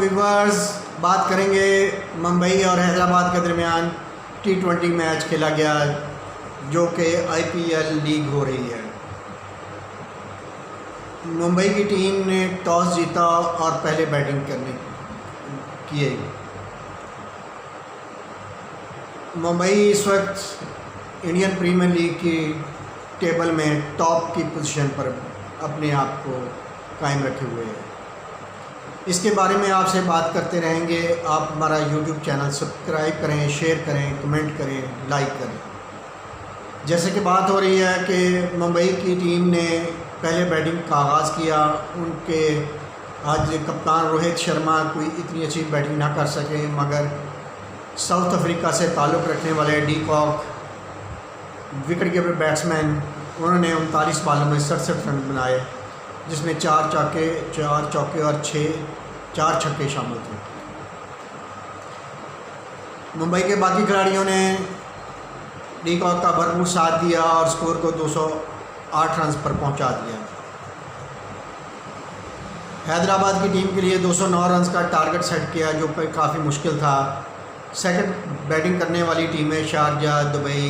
Viewers, बात करेंगे मुंबई और हैदराबाद के दरमियान T20 मैच खेला गया जो कि IPL लीग हो रही है। मुंबई की टीम ने टॉस जीता और पहले बैटिंग करने किए। मुंबई इस वक्त इंडियन प्रीमियर लीग की टेबल में टॉप की पोजीशन पर अपने आप को कायम रखे हुए है। इसके बारे में आपसे बात करते रहेंगे। आप हमारा YouTube चैनल सब्सक्राइब करें, शेयर करें, कमेंट करें, लाइक करें। जैसे कि बात हो रही है कि मुंबई की टीम ने पहले बैटिंग का आगाज़ किया। उनके आज कप्तान रोहित शर्मा कोई इतनी अच्छी बैटिंग ना कर सके, मगर साउथ अफ्रीका से ताल्लुक़ रखने वाले de Kock wicket keeper batsman, उन्होंने 39 बॉलों में 67 रन बनाए, जिसमें 4 चौके और 4 छक्के शामिल थे। मुंबई के बाकी खिलाड़ियों ने डी कॉक का भरपूर साथ दिया और स्कोर को 208 रन पर पहुंचा दिया। हैदराबाद की टीम के लिए 209 रन का टारगेट सेट किया, जो कि काफ़ी मुश्किल था। सेकंड बैटिंग करने वाली टीमें शारजा, दुबई,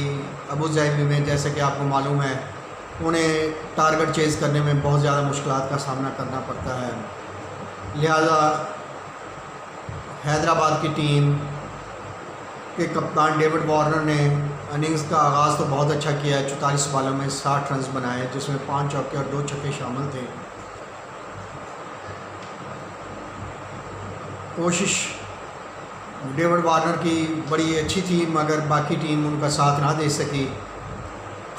अबू धाबी में, जैसे कि आपको मालूम है, उन्हें टारगेट चेज़ करने में बहुत ज़्यादा मुश्किलात का सामना करना पड़ता है। लिहाजा हैदराबाद की टीम के कप्तान डेविड वार्नर ने इनिंग्स का आगाज़ तो बहुत अच्छा किया है। 44 बॉलों में 60 रन बनाए, जिसमें 5 चौके और 2 छक्के शामिल थे। कोशिश डेविड वार्नर की बड़ी अच्छी थी, मगर बाकी टीम उनका साथ ना दे सकी।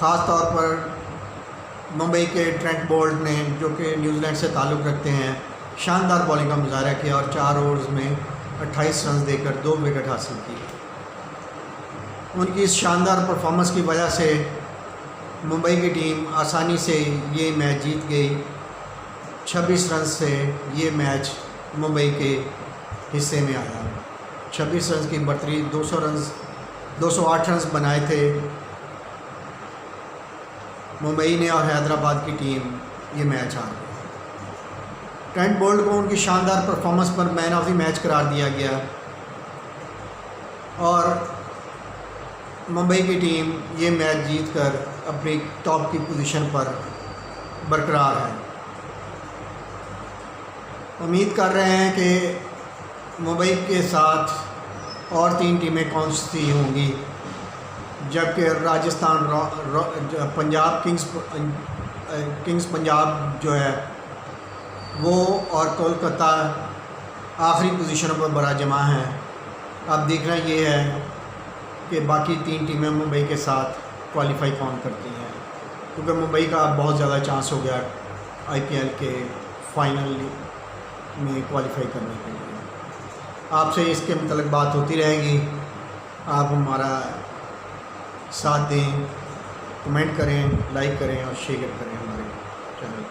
ख़ास तौर पर मुंबई के ट्रेंट बोल्ट ने, जो कि न्यूजीलैंड से ताल्लुक़ रखते हैं, शानदार बॉलिंग का मुजाहरा किया और 4 ओवर्स में 28 रन देकर 2 विकेट हासिल की। उनकी इस शानदार परफॉर्मेंस की वजह से मुंबई की टीम आसानी से ये मैच जीत गई। 26 रन से ये मैच मुंबई के हिस्से में आया। 26 रन की बढ़तरी, 208 रन बनाए थे मुंबई ने और हैदराबाद की टीम ये मैच हार गई। ट्रेंट बोल्ट को उनकी शानदार परफॉर्मेंस पर मैन ऑफ द मैच करार दिया गया और मुंबई की टीम ये मैच जीतकर अपनी टॉप की पोजीशन पर बरकरार है। उम्मीद कर रहे हैं कि मुंबई के साथ और 3 टीमें कौन सी होंगी, जबकि राजस्थान पंजाब किंग्स पंजाब जो है वो और कोलकाता आखिरी पोजीशनों पर बड़ा जमा है। अब देखना ये है कि बाकी 3 टीमें मुंबई के साथ क्वालिफाई कौन करती हैं, क्योंकि मुंबई का बहुत ज़्यादा चांस हो गया IPL के फाइनल में क्वालिफाई करने के लिए। आपसे इसके मतलब बात होती रहेगी। आप हमारा साथ दें, कमेंट करें, लाइक करें और शेयर करें हमारे चैनल।